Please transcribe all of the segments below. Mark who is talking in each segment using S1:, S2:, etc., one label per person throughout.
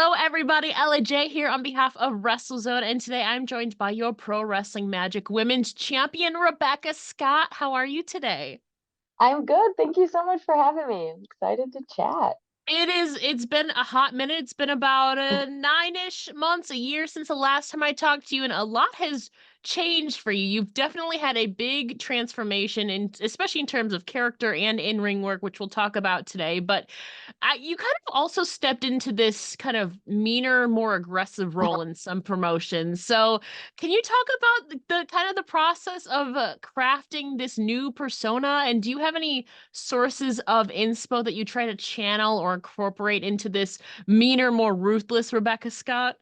S1: Hello, everybody. Ella J here on behalf of WrestleZone, and today I'm joined by your Pro Wrestling Magic Women's Champion, Rebecca Scott. How are you today?
S2: I'm good. Thank you so much for having me. I'm excited to chat.
S1: It's been a hot minute. It's been about nine-ish months, a year since the last time I talked to you, and a lot has changed for you. You've definitely had a big transformation, especially in terms of character and in-ring work, which we'll talk about today. But you kind of also stepped into this kind of meaner, more aggressive role in some promotions. So, can you talk about the kind of the process of crafting this new persona? And do you have any sources of inspo that you try to channel or incorporate into this meaner, more ruthless Rebecca Scott?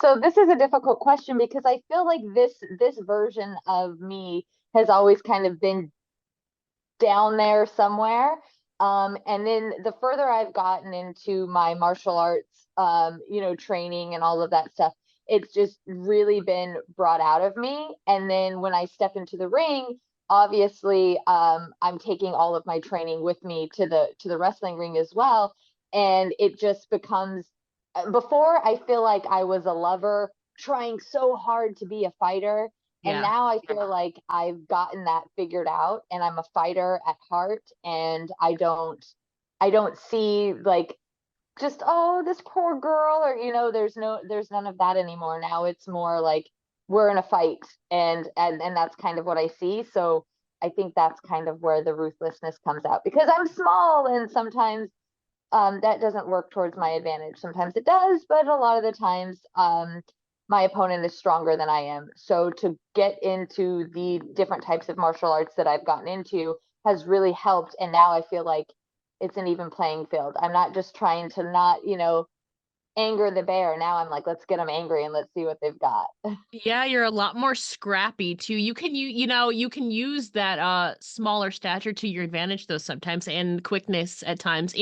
S2: So this is a difficult question because I feel like this version of me has always kind of been down there somewhere. And then the further I've gotten into my martial arts, training and all of that stuff, it's just really been brought out of me. And then when I step into the ring, obviously, I'm taking all of my training with me to the wrestling ring as well. And it just becomes, before I feel like I was a lover trying so hard to be a fighter, and
S1: Yeah.
S2: now I feel like I've gotten that figured out and I'm a fighter at heart, and I don't see like just, oh, this poor girl, or there's none of that anymore. Now it's more like we're in a fight, and that's kind of what I see. So I think that's kind of where the ruthlessness comes out, because I'm small and sometimes that doesn't work towards my advantage. Sometimes it does, but a lot of the times, my opponent is stronger than I am. So to get into the different types of martial arts that I've gotten into has really helped. And now I feel like it's an even playing field. I'm not just trying to not, anger the bear. Now I'm like, let's get them angry and let's see what they've got.
S1: Yeah, you're a lot more scrappy too. You can use that smaller stature to your advantage though sometimes, and quickness at times.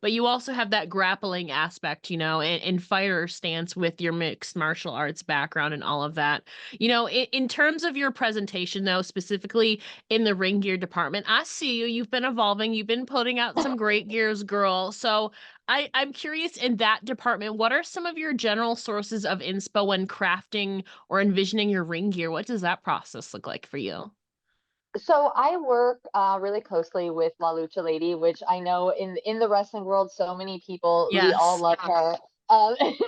S1: But you also have that grappling aspect, and fighter stance with your mixed martial arts background and all of that. In terms of your presentation though, specifically in the ring gear department, I see you. You've been evolving. You've been putting out some great gears, girl. So I'm curious in that department, what are some of your general sources of inspo when crafting or envisioning your ring gear? What does that process look like for you?
S2: So I work really closely with La Lucha Lady, which I know in the wrestling world, so many people, we all
S1: Yes.
S2: love her.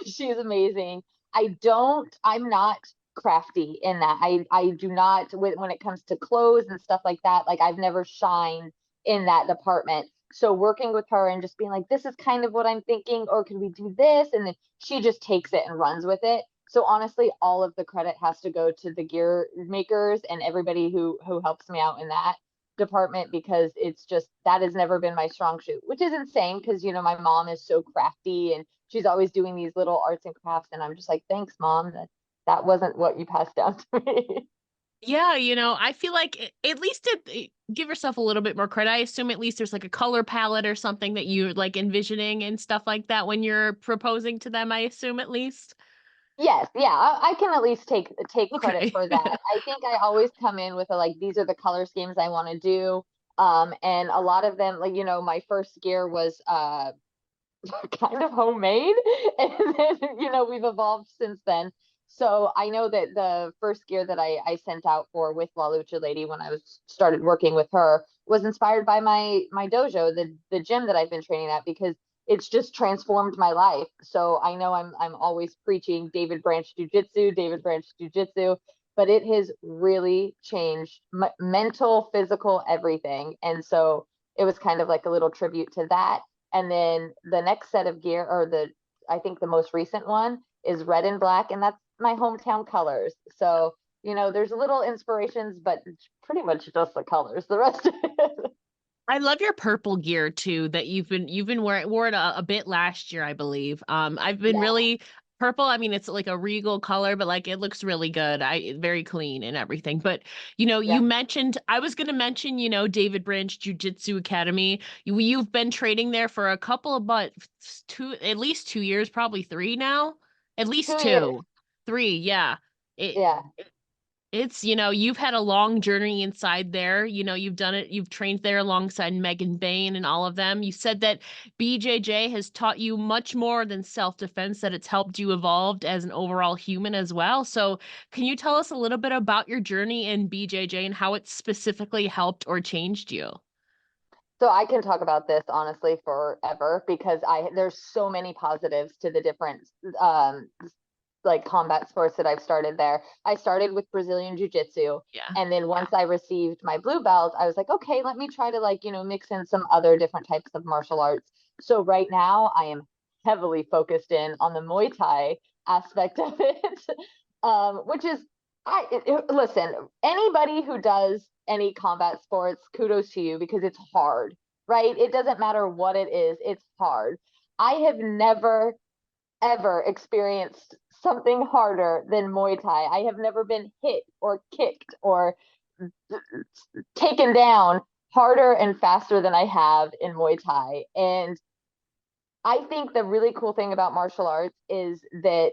S2: She's amazing. I'm not crafty in that. I do not, when it comes to clothes and stuff like that, like I've never shined in that department. So working with her and just being like, this is kind of what I'm thinking, or could we do this? And then she just takes it and runs with it. So honestly, all of the credit has to go to the gear makers and everybody who helps me out in that department, because it's just, that has never been my strong suit, which is insane because my mom is so crafty and she's always doing these little arts and crafts, and I'm just like, thanks, mom. That wasn't what you passed down to me.
S1: Yeah, I feel like at least give yourself a little bit more credit. I assume at least there's like a color palette or something that you're like envisioning and stuff like that when you're proposing to them, I assume at least.
S2: Yes, yeah, I can at least take credit
S1: Okay.
S2: for that. I think I always come in with like, these are the color schemes I want to do. And a lot of them, like, my first gear was kind of homemade. And then, we've evolved since then. So I know that the first gear that I sent out for with La Lucha Lady when I was started working with her was inspired by my dojo, the gym that I've been training at, because it's just transformed my life. So I know I'm always preaching David Branch Jiu Jitsu, but it has really changed mental, physical, everything. And so it was kind of like a little tribute to that. And then the next set of gear, or I think the most recent one, is red and black, and that's my hometown colors. So, there's little inspirations, but it's pretty much just the colors. The rest of it.
S1: I love your purple gear too that you've been wearing wore it a bit last year, I believe. I've been
S2: Yeah.
S1: really purple. I mean, it's like a regal color, but like it looks really good. Very clean and everything. But you
S2: Yeah.
S1: mentioned I was gonna mention, David Branch Jiu Jitsu Academy. You've been training there for a couple of but two at least 2 years, probably three now. At least
S2: 2 years.
S1: two. Three, yeah. It
S2: Yeah.
S1: It's, you've had a long journey inside there. You've done it, you've trained there alongside Megan Bayne and all of them. You said that BJJ has taught you much more than self-defense, that it's helped you evolve as an overall human as well. So, can you tell us a little bit about your journey in BJJ and how it specifically helped or changed you?
S2: So I can talk about this honestly forever because there's so many positives to the different um like combat sports that I've started there. I started with Brazilian Jiu Jitsu.
S1: Yeah.
S2: And then once I received my blue belt, I was like, okay, let me try to mix in some other different types of martial arts. So right now I am heavily focused in on the Muay Thai aspect of it, which is, listen, anybody who does any combat sports, kudos to you because it's hard, right? It doesn't matter what it is, it's hard. I have never ever experienced something harder than Muay Thai. I have never been hit or kicked or taken down harder and faster than I have in Muay Thai. And I think the really cool thing about martial arts is that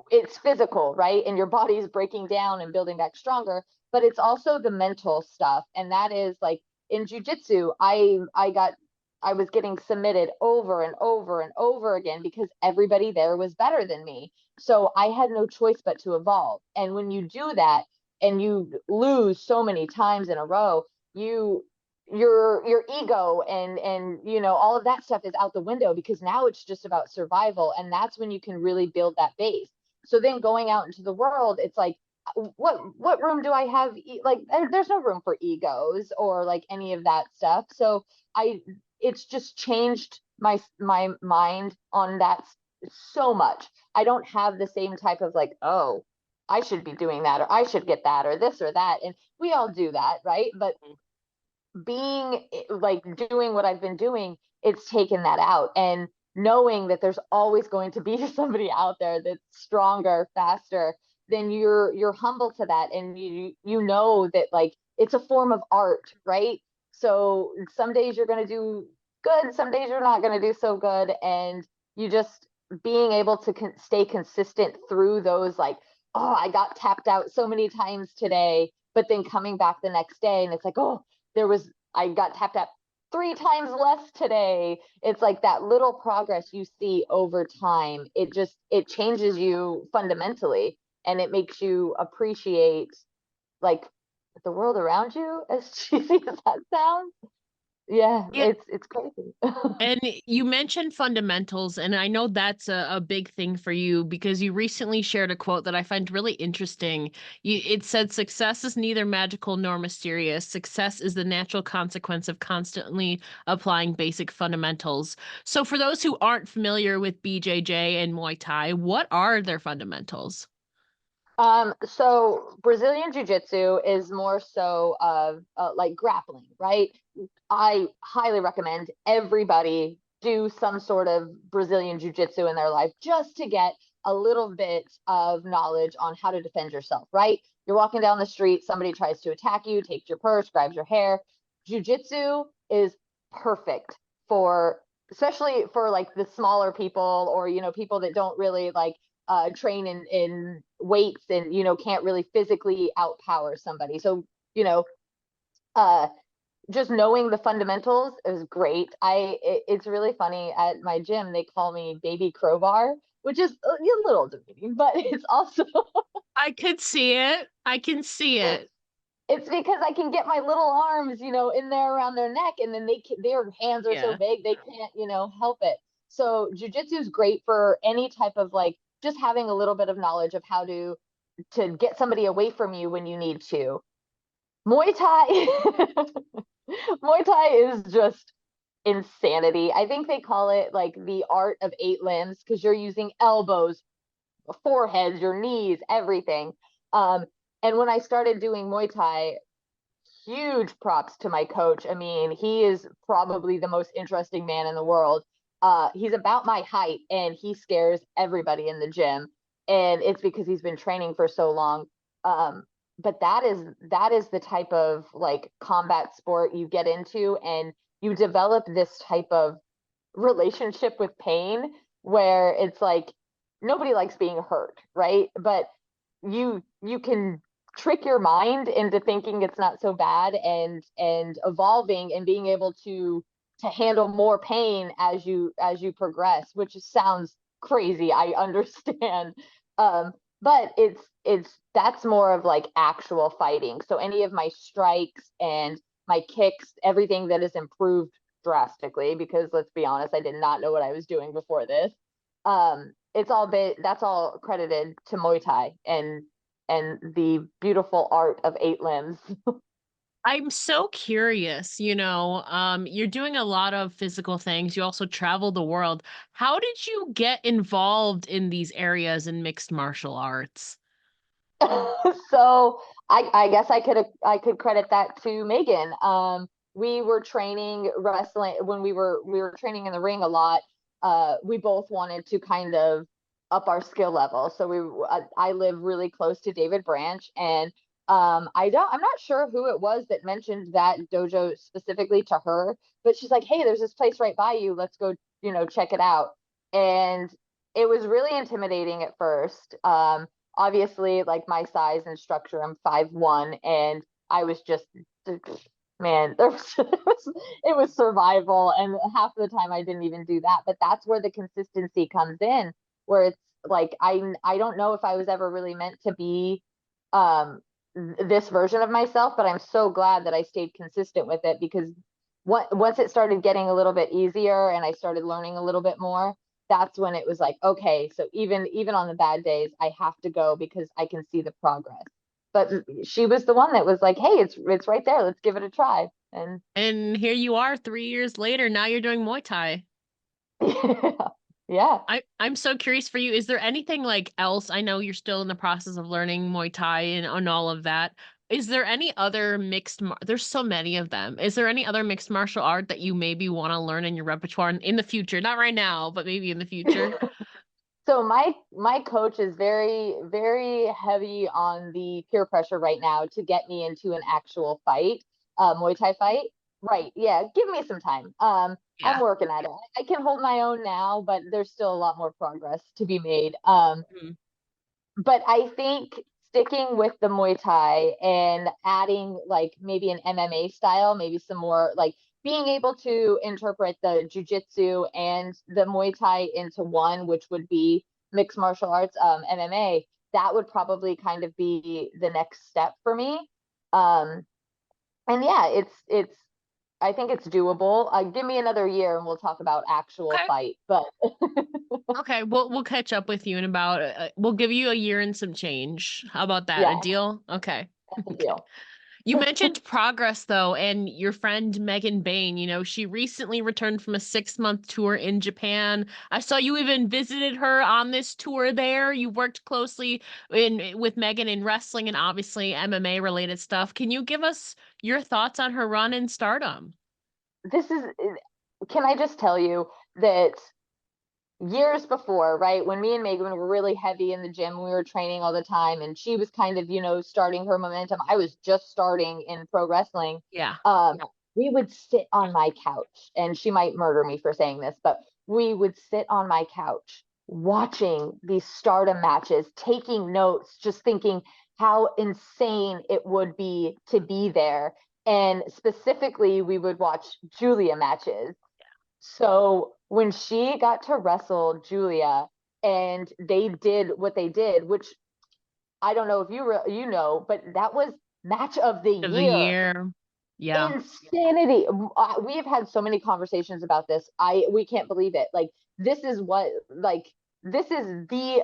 S2: it's physical, right? And your body's breaking down and building back stronger, but it's also the mental stuff. And that is like in jujitsu, I was getting submitted over and over and over again because everybody there was better than me. So I had no choice but to evolve. And when you do that and you lose so many times in a row, you your ego and all of that stuff is out the window because now it's just about survival, and that's when you can really build that base. So then going out into the world, it's like, what room do I have? Like, there's no room for egos or like any of that stuff. So I, it's just changed my mind on that so much. I don't have the same type of like, oh, I should be doing that, or I should get that, or this or that. And we all do that, right? But being like doing what I've been doing, it's taken that out. And knowing that there's always going to be somebody out there that's stronger, faster, then you're humble to that, and you know that like it's a form of art, right? So some days you're going to do good, some days you're not going to do so good, and you just being able to stay consistent through those, like, oh, I got tapped out so many times today, but then coming back the next day and it's like, oh, I got tapped out 3 times less today. It's like that little progress you see over time. It changes you fundamentally, and it makes you appreciate like the world around you, as cheesy as that sounds. Yeah,
S1: Yeah.
S2: it's crazy.
S1: And you mentioned fundamentals, and I know that's a big thing for you because you recently shared a quote that I find really interesting. It said, "Success is neither magical nor mysterious. Success is the natural consequence of constantly applying basic fundamentals." So, for those who aren't familiar with BJJ and Muay Thai, what are their fundamentals?
S2: So Brazilian Jiu Jitsu is more so of like grappling, right? I highly recommend everybody do some sort of Brazilian Jiu Jitsu in their life just to get a little bit of knowledge on how to defend yourself, right? You're walking down the street, somebody tries to attack you, takes your purse, grabs your hair. Jiu Jitsu is perfect for, especially for like the smaller people, or people that don't really like train in weights, and can't really physically outpower somebody. So uh just knowing the fundamentals is great. It's really funny, at my gym they call me Baby Crowbar, which is a little demeaning, but it's also
S1: I could see it. I can see it.
S2: it's because I can get my little arms, in there around their neck, and then their hands are so
S1: Yeah.
S2: big they can't, help it. So jujitsu is great for any type of like just having a little bit of knowledge of how to get somebody away from you when you need to. Muay Thai, Muay Thai is just insanity. I think they call it like the art of 8 limbs because you're using elbows, foreheads, your knees, everything. Um, and when I started doing Muay Thai, huge props to my coach. I mean, he is probably the most interesting man in the world. He's about my height and he scares everybody in the gym. And it's because he's been training for so long. But that is the type of like combat sport you get into, and you develop this type of relationship with pain where it's like nobody likes being hurt, right? But you can trick your mind into thinking it's not so bad, and evolving and being able to handle more pain as you progress, which sounds crazy, I understand. um but it's that's more of like actual fighting. So any of my strikes and my kicks, everything that is improved drastically, because let's be honest, I did not know what I was doing before this. That's all credited to Muay Thai and the beautiful art of 8 limbs.
S1: I'm so curious, you're doing a lot of physical things. You also travel the world. How did you get involved in these areas in mixed martial arts?
S2: So I guess I could credit that to Megan. We were training wrestling when we were training in the ring a lot. We both wanted to kind of up our skill level. So I live really close to David Branch, and I'm not sure who it was that mentioned that dojo specifically to her, but she's like, "Hey, there's this place right by you. Let's go, check it out." And it was really intimidating at first. Obviously, like my size and structure, I'm 5'1", and I was just, man, it was survival, and half of the time I didn't even do that. But that's where the consistency comes in, where it's like I don't know if I was ever really meant to be um this version of myself, but I'm so glad that I stayed consistent with it, because once it started getting a little bit easier and I started learning a little bit more, that's when it was like, okay, so even on the bad days, I have to go because I can see the progress. But she was the one that was like, hey, it's right there. Let's give it a try. And
S1: And here you are 3 years later. Now you're doing Muay Thai.
S2: yeah.
S1: I'm so curious for you. Is there anything like else? I know you're still in the process of learning Muay Thai and all of that. Is there any other there's so many of them. Is there any other mixed martial art that you maybe want to learn in your repertoire in the future? Not right now, but maybe in the future.
S2: So my coach is very heavy on the peer pressure right now to get me into an actual fight, Muay Thai fight. Right. Yeah. Give me some time. I'm
S1: Yeah.
S2: working at it. I can hold my own now, but there's still a lot more progress to be made.
S1: Mhm.
S2: But I think sticking with the Muay Thai and adding like maybe an MMA style, maybe some more like being able to interpret the Jiu Jitsu and the Muay Thai into one, which would be mixed martial arts, MMA, that would probably kind of be the next step for me. Um, and yeah, it's I think it's doable. Give me another year and we'll talk about actual
S1: Okay.
S2: fight. But
S1: Okay, we'll catch up with you in about we'll give you a year and some change. How about that? A
S2: yeah,
S1: deal? Okay.
S2: that's a
S1: Okay.
S2: deal.
S1: You mentioned progress though, and your friend Megan Bayne, she recently returned from a 6-month tour in Japan. I saw you even visited her on this tour there. You worked closely with Megan in wrestling and obviously MMA related stuff. Can you give us your thoughts on her run in Stardom?
S2: This is Can I just tell you that years before, right, when me and Megan were really heavy in the gym, we were training all the time, and she was kind of, starting her momentum. I was just starting in pro wrestling.
S1: Yeah.
S2: Um, we would sit on my couch, and she might murder me for saying this, but we would sit on my couch watching these stardom matches, taking notes, just thinking how insane it would be to be there. And specifically, we would watch Julia matches. So when she got to wrestle Julia and they did what they did, which I don't know if but that was match of the
S1: Of the
S2: year.
S1: year. Yeah.
S2: Insanity. We have had so many conversations about this. We can't believe it. Like this is what like this is the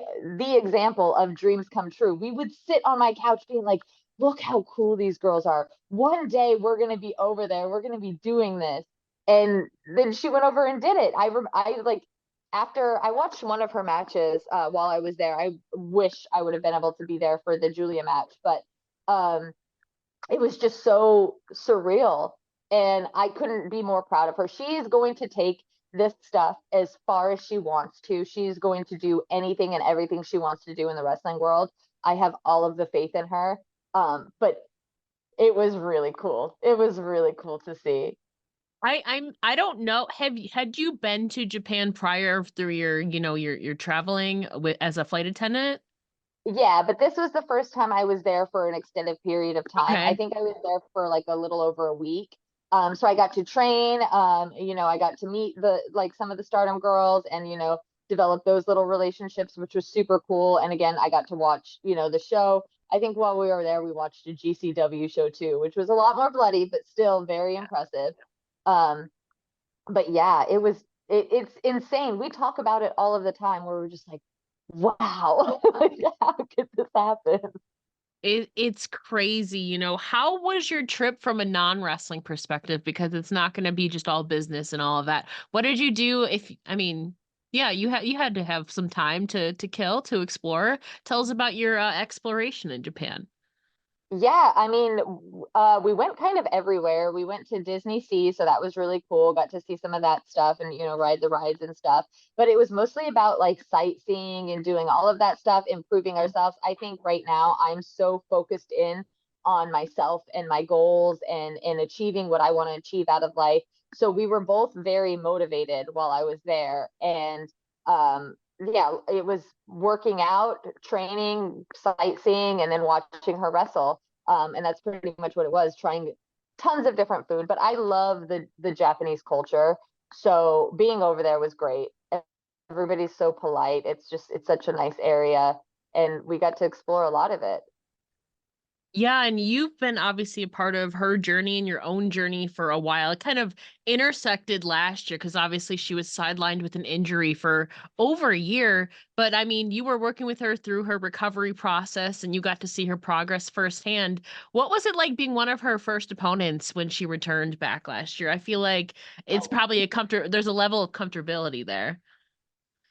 S2: example of dreams come true. We would sit on my couch being like, look how cool these girls are. One day we're gonna be over there. We're gonna be doing this. And then she went over and did it. I like after I watched one of her matches while I was there. I wish I would have been able to be there for the Julia match, but um it was just so surreal, and I couldn't be more proud of her. She's going to take this stuff as far as she wants to. She's going to do anything and everything she wants to do in the wrestling world. I have all of the faith in her. But it was really cool. It was really cool to see.
S1: I don't know. Had you been to Japan prior through your, your traveling with as a flight attendant?
S2: Yeah, but this was the first time I was there for an extended period of time. I
S1: Okay.
S2: think I was there for like a little over a week. So I got to train, I got to meet the like some of the Stardom girls and develop those little relationships, which was super cool. And again, I got to watch, the show. I think while we were there, we watched a GCW show too, which was a lot more bloody, but still very impressive. Um, but yeah, it's insane. We talk about it all of the time where we're just like, wow, like how could this happen?
S1: It's crazy, How was your trip from a non-wrestling perspective? Because it's not going to be just all business and all of that. What did you do? Yeah, you had to have some time to kill to explore. Tell us about your exploration in Japan.
S2: Yeah, I mean, we went kind of everywhere. We went to Disney Sea, so that was really cool. Got to see some of that stuff and, ride the rides and stuff. But it was mostly about like sightseeing and doing all of that stuff, improving ourselves. I think right now I'm so focused in on myself and my goals and achieving what I want to achieve out of life. So we were both very motivated while I was there. And yeah, it was working out, training, sightseeing, and then watching her wrestle. And that's pretty much what it was, trying tons of different food. But I love the Japanese culture. So being over there was great. Everybody's so polite. It's such a nice area. And we got to explore a lot of it.
S1: Yeah, and you've been obviously a part of her journey and your own journey for a while. It kind of intersected last year because obviously she was sidelined with an injury for over a year. But I mean, you were working with her through her recovery process and you got to see her progress firsthand. What was it like being one of her first opponents when she returned back last year? I feel like it's probably there's a level of comfortability there.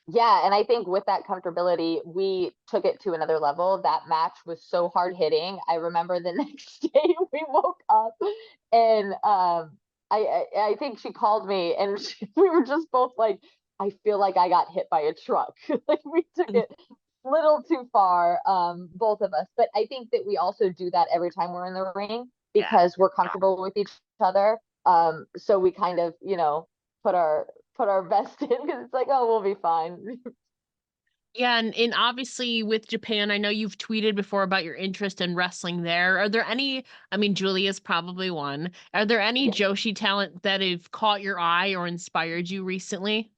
S2: Yeah, and I think with that comfortability, we took it to another level. That match was so hard hitting. I remember the next day we woke up and I think she called me and we were just both like, I feel like I got hit by a truck. Like we took it a little too far, both of us. But I think that we also do that every time we're in the ring
S1: Yeah.
S2: because we're comfortable with each other. So we kind of, put our put our best in because it's like, oh, we'll be fine.
S1: Yeah, and obviously with Japan, I know you've tweeted before about your interest in wrestling there. Are there any, I mean, Julia's probably one. Are there any
S2: Yeah.
S1: Joshi talent that have caught your eye or inspired you recently?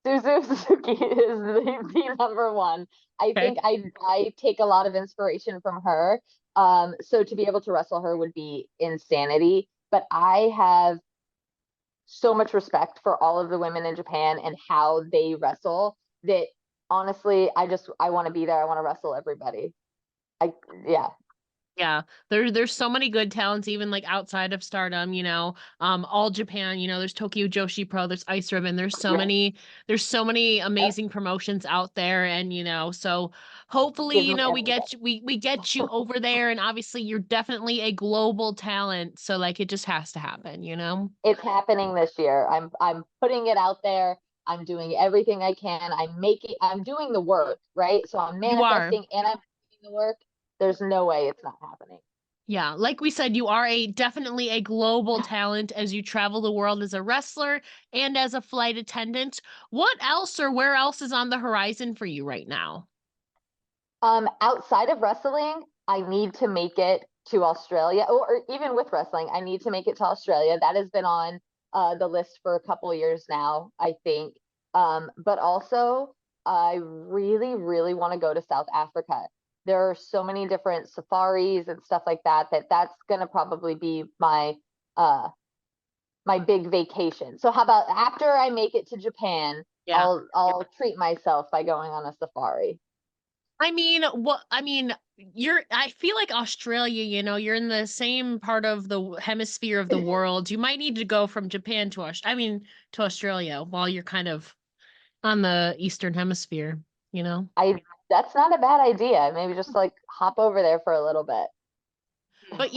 S2: Suzu Suzuki is the number one. I
S1: Okay.
S2: think I take a lot of inspiration from her. So to be able to wrestle her would be insanity. But I have so much respect for all of the women in Japan and how they wrestle that honestly, I want to be there. I want to wrestle everybody. I Yeah.
S1: Yeah, there's so many good talents, even like outside of Stardom, all Japan, there's Tokyo Joshi Pro, there's Ice Ribbon, there's so many
S2: Yep.
S1: amazing promotions out there, and so hopefully,
S2: Give me
S1: we
S2: everything.
S1: get we get you over there, and obviously you're definitely a global talent, so like it just has to happen.
S2: It's happening this year. I'm putting it out there. I'm doing everything I can. I'm doing the work, right? So I'm
S1: You are.
S2: manifesting and I'm doing the work. There's no way it's not happening.
S1: Yeah, like we said, you are a definitely a global talent as you travel the world as a wrestler and as a flight attendant. What else or where else is on the horizon for you right now?
S2: Outside of wrestling, I need to make it to Australia, or even with wrestling, I need to make it to Australia. That has been on the list for a couple of years now, I think. But also, I really, really want to go to South Africa. There are so many different safaris and stuff like that that's going to probably be uh my big vacation. So how about after I make it to Japan,
S1: Yeah.
S2: I'll treat myself by going on a safari.
S1: I feel like Australia, you're in the same part of the hemisphere of the world. You might need to go from Japan to Australia while you're kind of on the Eastern hemisphere.
S2: I That's not a bad idea. Maybe just like hop over there for a little bit.
S1: But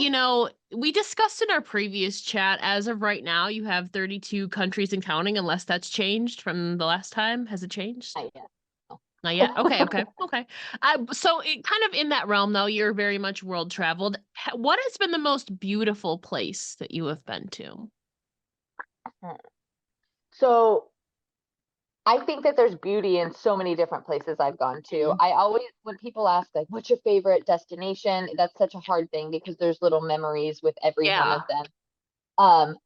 S1: we discussed in our previous chat, as of right now, you have 32 countries and counting, unless that's changed from the last time. Has it changed?
S2: Not yet.
S1: Not yet. Okay, okay, okay. So it kind of in that realm, though, you're very much world traveled. What has been the most beautiful place that you have been to?
S2: So I think that there's beauty in so many different places I've gone to.
S1: Mhm.
S2: I always, when people ask, like, what's your favorite destination? That's such a hard thing because there's little memories with every one
S1: Yeah.
S2: of them.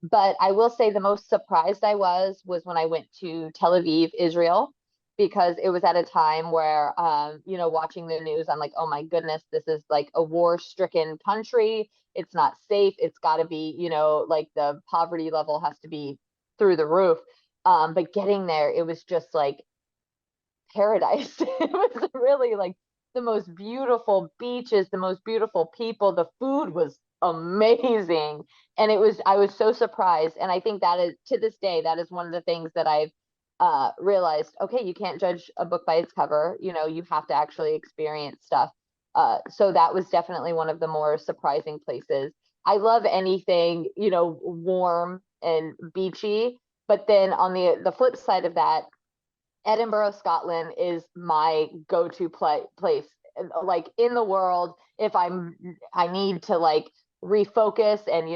S2: But I will say the most surprised I was when I went to Tel Aviv, Israel, because it was at a time where, watching the news, I'm like, oh my goodness, this is like a war-stricken country. It's not safe. It's got to be, like the poverty level has to be through the roof. But getting there, it was just like paradise. It was really like the most beautiful beaches, the most beautiful people. The food was amazing. And I was so surprised. And I think that is, to this day, that is one of the things that I've realized, okay, you can't judge a book by its cover. You have to actually experience stuff. So that was definitely one of the more surprising places. I love anything, warm and beachy. But then on the flip side of that, Edinburgh, Scotland is my go-to place, like in the world. If I need to like refocus and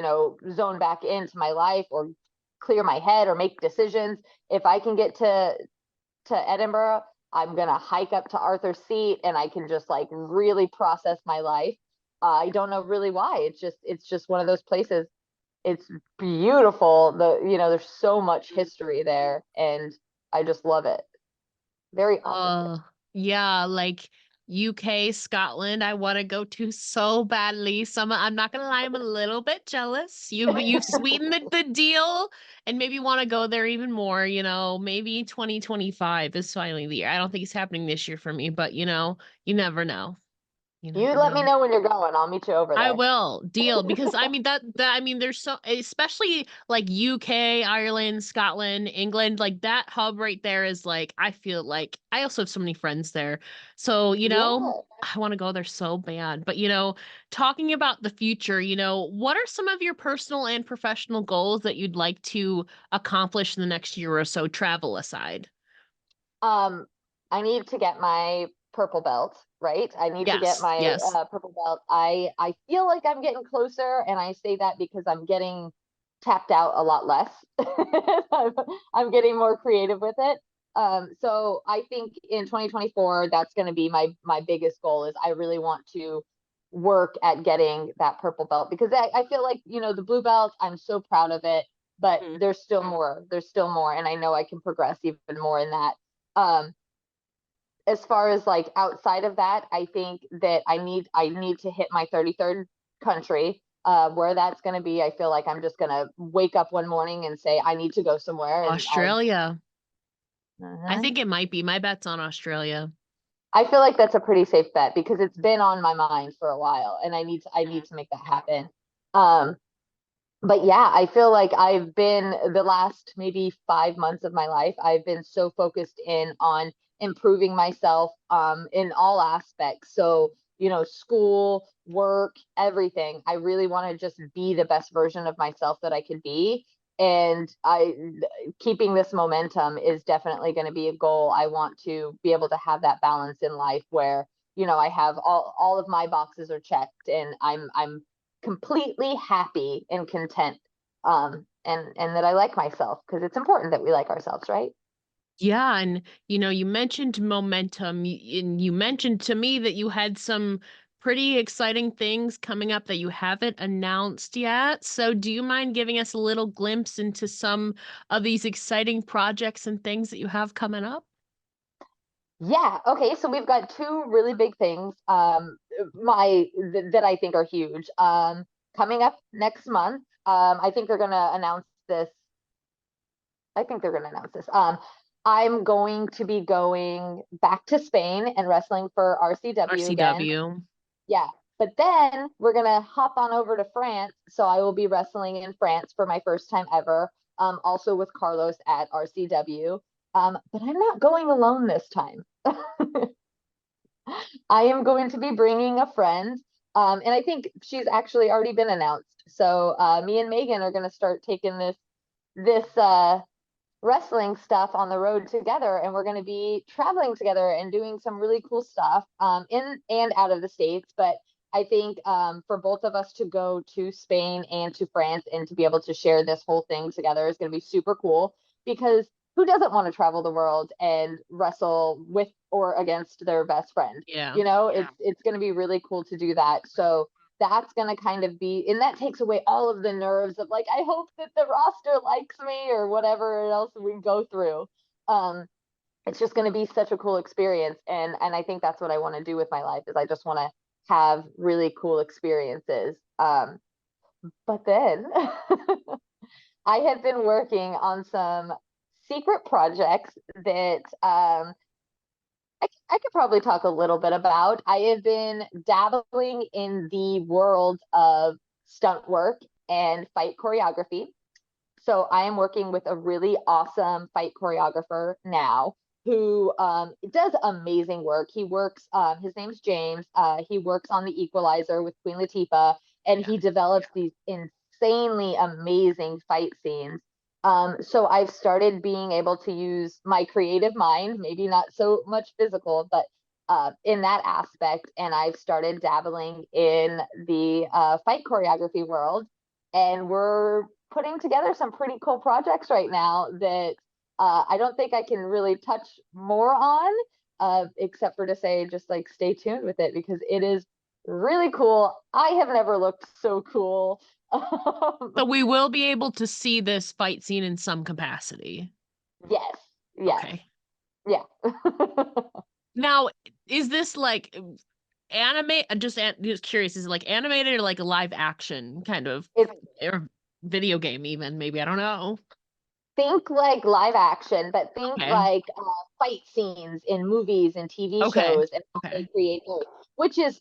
S2: zone back into my life or clear my head or make decisions. If I can get to Edinburgh, I'm gonna hike up to Arthur's Seat and I can just like really process my life. I don't know really why. It's just one of those places. It's beautiful. There's so much history there, and I just love it. Very authentic.
S1: Yeah, like UK, Scotland, I want to go to so badly. I'm not gonna lie, I'm a little bit jealous. You've sweetened the deal and maybe want to go there even more, maybe 2025 is finally the year. I don't think it's happening this year for me, but you never know. You
S2: You
S1: never
S2: let me
S1: know.
S2: know when you're going. I'll meet you over
S1: I
S2: there.
S1: will deal because I mean that I mean there's so especially like UK, Ireland, Scotland, England, like that hub right there is like I feel like I also have so many friends there. So,
S2: Yeah.
S1: I want to go there so bad. But, talking about the future, what are some of your personal and professional goals that you'd like to accomplish in the next year or so, travel aside?
S2: Um, I need to get my purple belt, right? I need to get
S1: Yes,
S2: my
S1: yes.
S2: purple belt. I feel like I'm getting closer, and I say that because I'm getting tapped out a lot less. I'm, I'm getting more creative with it. So I think in 2024, that's going to be my biggest goal is I really want to work at getting that purple belt because I feel like, the blue belt, I'm so proud of it, but
S1: Mhm.
S2: there's still more. There's still more, and I know I can progress even more in that. Um, as far as like outside of that, I think that I need to hit my 33rd country. Where that's going to be, I feel like I'm just going to wake up one morning and say I need to go somewhere, and
S1: Australia. I
S2: Mhm.
S1: think it might be. My bet's on Australia.
S2: I feel like that's a pretty safe bet because it's been on my mind for a while, and I need to make that happen. Um, but yeah, I feel like I've been the last maybe 5 months of my life, I've been so focused in on improving myself in all aspects. So, school, work, everything. I really want to just be the best version of myself that I could be. And keeping this momentum is definitely going to be a goal. I want to be able to have that balance in life where, I have all of my boxes are checked and I'm completely happy and content, and that I like myself because it's important that we like ourselves, right?
S1: Yeah, and you mentioned momentum, and you mentioned to me that you had some pretty exciting things coming up that you haven't announced yet. So, do you mind giving us a little glimpse into some of these exciting projects and things that you have coming up?
S2: Yeah, okay, so we've got two really big things, that I think are huge, coming up next month. I think they're gonna announce this. I think they're gonna announce this. I'm going to be going back to Spain and wrestling for RCW again.
S1: RCW.
S2: Yeah. But then we're gonna hop on over to France. So I will be wrestling in France for my first time ever. Also with Carlos at RCW. But I'm not going alone this time. I am going to be bringing a friend. And I think she's actually already been announced. So me and Megan are gonna start taking this wrestling stuff on the road together, and we're going to be traveling together and doing some really cool stuff in and out of the states. But I think for both of us to go to Spain and to France and to be able to share this whole thing together is going to be super cool because who doesn't want to travel the world and wrestle with or against their best friend?
S1: Yeah.
S2: You know, it's going to be really cool to do that. So that's going to kind of be, and that takes away all of the nerves of like, I hope that the roster likes me or whatever else we go through. Um, it's just going to be such a cool experience, and I think that's what I want to do with my life is I just want to have really cool experiences. But then I have been working on some secret projects that I could probably talk a little bit about. I have been dabbling in the world of stunt work and fight choreography. So I am working with a really awesome fight choreographer now who does amazing work. He works, his name's James. He works on The Equalizer with Queen Latifah, and he develops these insanely amazing fight scenes. So I've started being able to use my creative mind, maybe not so much physical, but in that aspect. And I've started dabbling in the fight choreography world. And we're putting together some pretty cool projects right now that I don't think I can really touch more on, except for to say just like stay tuned with it because it is really cool. I have never looked so cool.
S1: So we will be able to see this fight scene in some capacity.
S2: Yes, yes,
S1: Okay.
S2: yeah.
S1: Now, is this like just curious, is it like animated or like a live action kind of
S2: It's
S1: or video game even? Maybe I don't know.
S2: think like live action, but think
S1: Okay.
S2: like fight scenes in movies and TV
S1: Okay.
S2: shows and how they
S1: Okay.
S2: create those, which is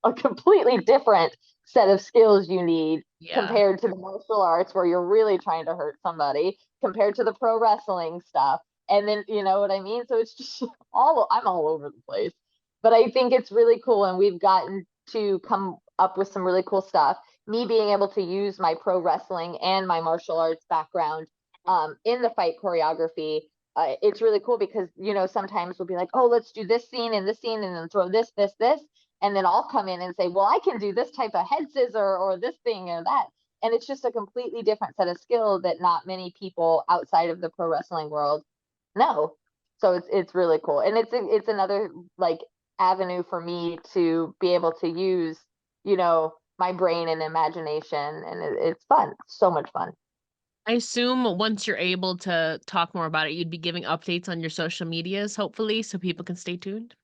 S2: a completely different set of skills you need
S1: Yeah.
S2: compared to the martial arts where you're really trying to hurt somebody, compared to the pro wrestling stuff. And then, you know what I mean? So it's just I'm all over the place. But I think it's really cool. And we've gotten to come up with some really cool stuff. Me being able to use my pro wrestling and my martial arts background in the fight choreography. It's really cool because you know sometimes we'll be like, oh, let's do this scene and this scene, and then throw this, and then I'll come in and say, well, I can do this type of head scissor or this thing or that, and it's just a completely different set of skill that not many people outside of the pro wrestling world know. So it's really cool, and it's another like avenue for me to be able to use, you know, my brain and imagination, and it's fun, so much fun.
S1: I assume once you're able to talk more about it, you'd be giving updates on your social medias, hopefully, so people can stay tuned.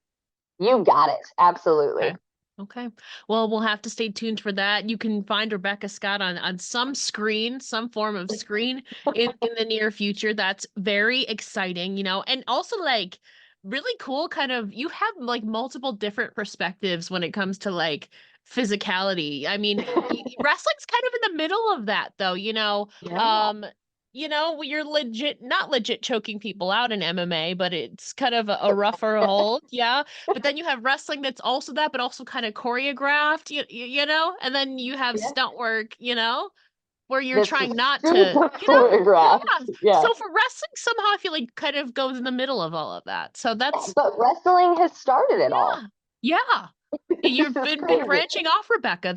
S2: You got it.
S1: Okay.
S2: Absolutely.
S1: Okay. Well, we'll have to stay tuned for that. You can find Rebecca Scott on some screen, some form of screen in the near future. That's very exciting, and also like really cool kind of you have like multiple different perspectives when it comes to like physicality. I mean, wrestling's kind of in the middle of that though.
S2: Yeah.
S1: Um you're legit not legit choking people out in MMA, but it's kind of a rougher hold. Yeah. But then you have wrestling that's also that, but also kind of choreographed, and then you have
S2: Yeah.
S1: stunt work, where you're
S2: That's
S1: trying not to,
S2: super choreographed.
S1: yeah.
S2: Yeah.
S1: So for wrestling, somehow I feel like kind of goes in the middle of all of that. So
S2: Yeah.
S1: that's,
S2: But wrestling has started it all.
S1: yeah. Yeah.
S2: This
S1: You've
S2: is
S1: been
S2: crazy.
S1: branching off, Rebecca.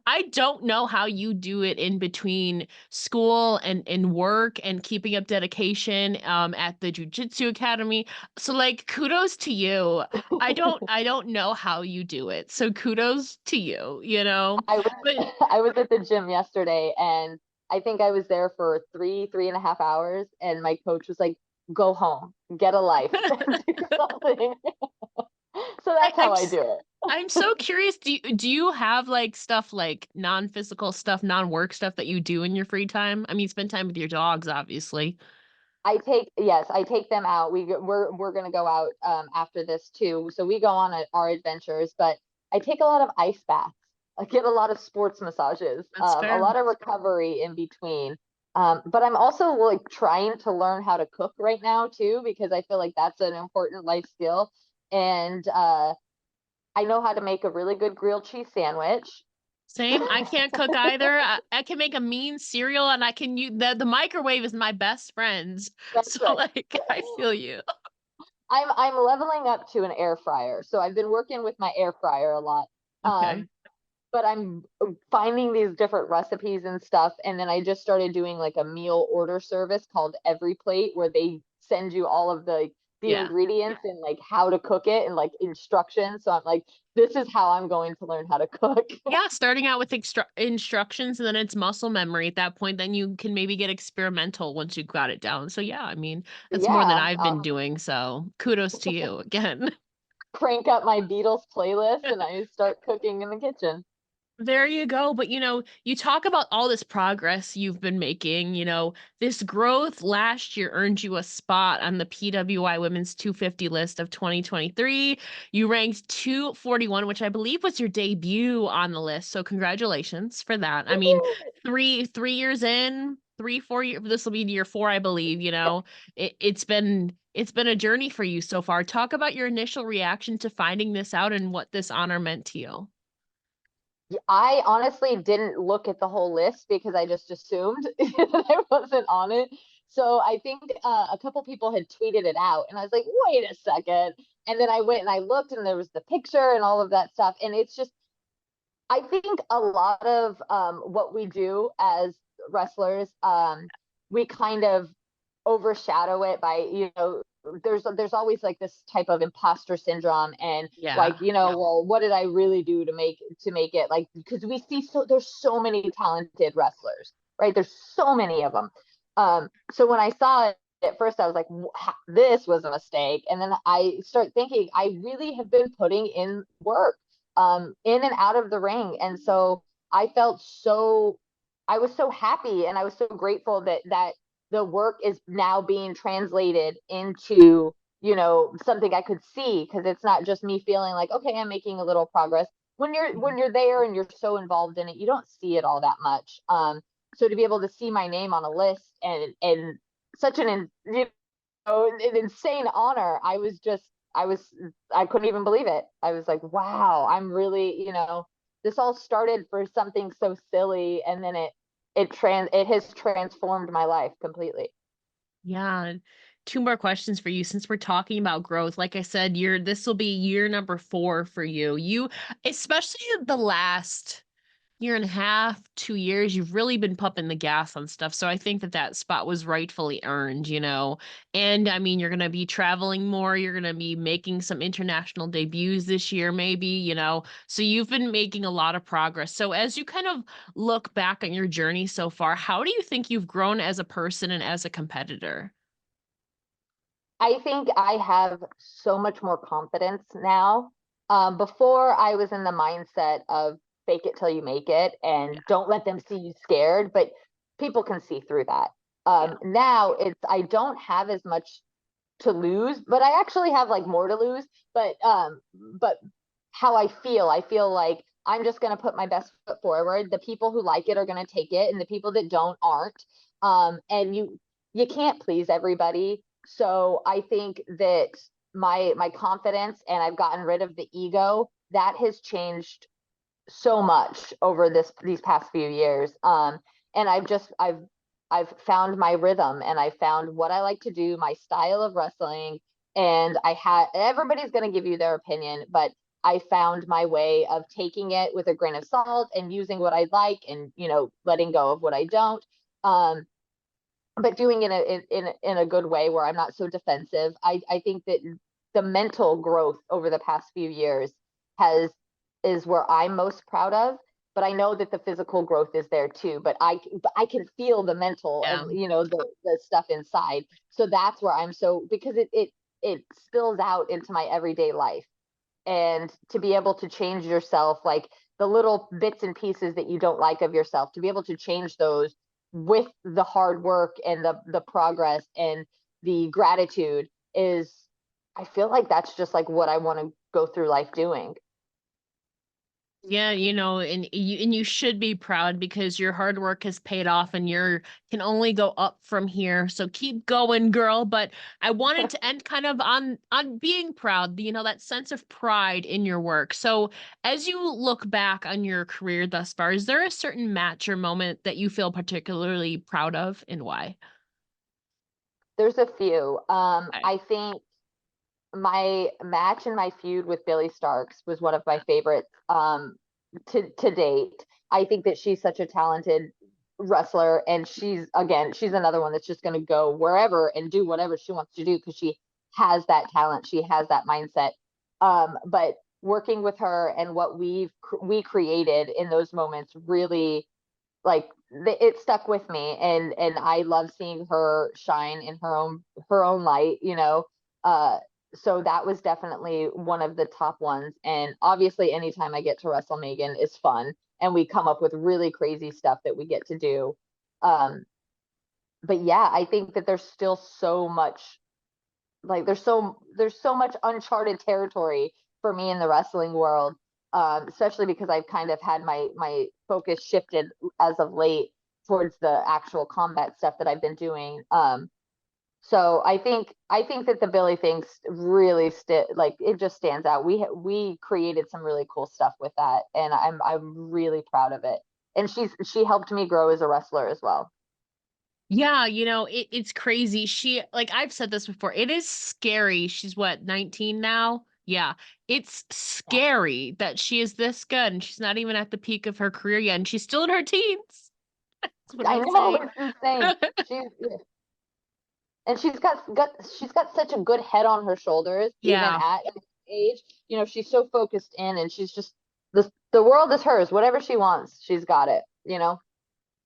S1: I don't know how you do it in between school and work and keeping up dedication at the Jiu Jitsu Academy. So like kudos to you. I don't know how you do it. So kudos to you.
S2: I was
S1: But
S2: I was at the gym yesterday and I think I was there for 3.5 hours and my coach was like, go home, get a life, do something. So
S1: I,
S2: that's how
S1: I'm
S2: I
S1: s-
S2: do it.
S1: I'm so curious. Do you have like stuff like non-physical stuff, non-work stuff that you do in your free time? I mean, spend time with your dogs, obviously.
S2: Yes, I take them out. We're gonna go out after this too. So we go on our adventures, but I take a lot of ice baths. I get a lot of sports massages,
S1: That's
S2: a
S1: fair.
S2: lot of recovery in between. But I'm also like trying to learn how to cook right now too, because I feel like that's an important life skill. And I know how to make a really good grilled cheese sandwich.
S1: Same. I can't cook either. I can make a mean cereal and I can use the microwave is my best friends.
S2: That's
S1: So
S2: right.
S1: like I feel you.
S2: I'm leveling up to an air fryer. So I've been working with my air fryer a lot.
S1: Okay.
S2: Um, but I'm finding these different recipes and stuff. And then I just started doing like a meal order service called Every Plate, where they send you all of the
S1: Yeah.
S2: ingredients and like how to cook it and like instructions. So I'm like, this is how I'm going to learn how to cook.
S1: Yeah, starting out with instructions and then it's muscle memory at that point, then you can maybe get experimental once you got it down. So yeah, I mean, that's more than
S2: Yeah,
S1: I've been doing, so kudos to you again.
S2: crank up my Beatles playlist and I start cooking in the kitchen.
S1: There you go. But you talk about all this progress you've been making, this growth last year earned you a spot on the PWI Women's 250 list of 2023. You ranked 241, which I believe was your debut on the list. So congratulations for that. I mean, three years in, 4 years, this will be year four, I believe, it's been a journey for you so far. Talk about your initial reaction to finding this out and what this honor meant to you.
S2: I honestly didn't look at the whole list because I just assumed that I wasn't on it. So I think a couple people had tweeted it out, and I was like, wait a second. And then I went and I looked, and there was the picture and all of that stuff. And it's just, I think a lot of what we do as wrestlers, we kind of overshadow it by, there's always like this type of imposter syndrome and like,
S1: Yeah.
S2: well, what did I really do to make it, like, because we see, so there's so many talented wrestlers, right? There's so many of them. So when I saw it at first, I was like, this was a mistake. And then I start thinking, I really have been putting in work in and out of the ring. And so I felt so, I was so happy and I was so grateful that the work is now being translated into, something I could see, because it's not just me feeling like, okay, I'm making a little progress. When you're there and you're so involved in it, you don't see it all that much. So to be able to see my name on a list and such an insane honor, I couldn't even believe it. I was like, wow, I'm really, this all started for something so silly, and then it has transformed my life completely.
S1: Yeah. Two more questions for you since we're talking about growth. Like I said, this will be year number 4 for you. Especially the last year and a half, 2 years, you've really been pumping the gas on stuff. So I think that spot was rightfully earned. And I mean, you're going to be traveling more. You're going to be making some international debuts this year, maybe. So you've been making a lot of progress. So as you kind of look back on your journey so far, how do you think you've grown as a person and as a competitor?
S2: I think I have so much more confidence now. Before, I was in the mindset of fake it till you make it and don't let them see you scared, but people can see through that.
S1: Yeah.
S2: Now I don't have as much to lose, but I actually have like more to lose. But how I feel like I'm just gonna put my best foot forward. The people who like it are gonna take it, and the people that don't aren't. And you can't please everybody. So I think that my confidence, and I've gotten rid of the ego, that has changed so much over these past few years. And I've found my rhythm, and I found what I like to do, my style of wrestling. And everybody's going to give you their opinion, but I found my way of taking it with a grain of salt and using what I like, and letting go of what I don't. Um, but doing it in a good way where I'm not so defensive. I think that the mental growth over the past few years has is where I'm most proud of. But I know that the physical growth is there too. But I can feel the mental
S1: Yeah.
S2: and the stuff inside. So that's where I'm so, because it spills out into my everyday life. And to be able to change yourself, like the little bits and pieces that you don't like of yourself, to be able to change those with the hard work and the progress and the gratitude is, I feel like that's just like what I want to go through life doing.
S1: Yeah, and you should be proud because your hard work has paid off and you're can only go up from here. So keep going, girl. But I wanted to end kind of on being proud, that sense of pride in your work. So as you look back on your career thus far, is there a certain match or moment that you feel particularly proud of and why?
S2: There's a few.
S1: Okay.
S2: I think my match and my feud with Billy Starks was one of my favorites. to date. I think that she's such a talented wrestler, and she's another one that's just going to go wherever and do whatever she wants to do because she has that talent, she has that mindset. But working with her and what we created in those moments really, like, it stuck with me, and I love seeing her shine in her own light, so that was definitely one of the top ones. And obviously anytime I get to wrestle Megan is fun, and we come up with really crazy stuff that we get to do. But yeah, I think that there's still so much, like, there's so much uncharted territory for me in the wrestling world, especially because I've kind of had my focus shifted as of late towards the actual combat stuff that I've been doing. So I think that the Billy thing really like, it just stands out. We created some really cool stuff with that, and I'm really proud of it. And she helped me grow as a wrestler as well.
S1: Yeah, it's crazy. Like I've said this before, it is scary. She's what, 19 now? Yeah. It's
S2: Yeah,
S1: scary that she is this good and she's not even at the peak of her career yet and she's still in her teens. That's what
S2: I
S1: I
S2: know,
S1: say.
S2: it's insane. She's and she's got such a good head on her shoulders, even
S1: Yeah.
S2: at this age. She's so focused in, and she's just, the world is hers. Whatever she wants, she's got it.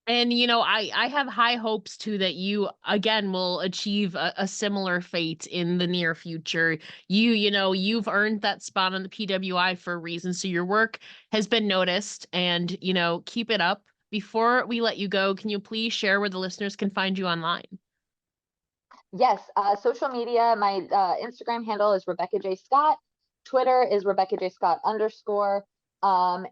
S1: And I have high hopes too that you again will achieve a similar fate in the near future. You've earned that spot on the PWI for a reason, so your work has been noticed, and keep it up. Before we let you go, can you please share where the listeners can find you online?
S2: Yes, social media. My Instagram handle is Rebecca J. Scott. Twitter is Rebecca J. Scott _.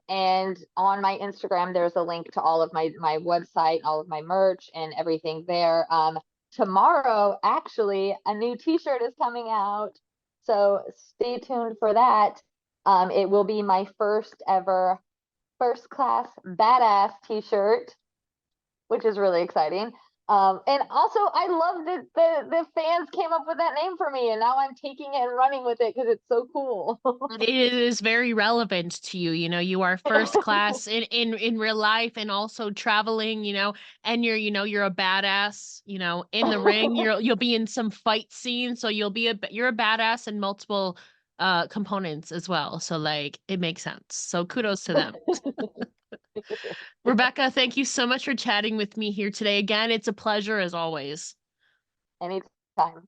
S2: And on my Instagram, there's a link to all of my website, all of my merch, and everything there. Tomorrow, actually, a new T-shirt is coming out, so stay tuned for that. It will be my first ever first class badass T-shirt, which is really exciting. And also, I love that the fans came up with that name for me, and now I'm taking it and running with it because it's so cool.
S1: It is very relevant to you. You are first class in real life and also traveling, and you're a badass, in the ring. You'll be in some fight scenes, so you're a badass in multiple components as well. So like it makes sense. So kudos to them. Rebecca, thank you so much for chatting with me here today. Again, it's a pleasure as always.
S2: Anytime.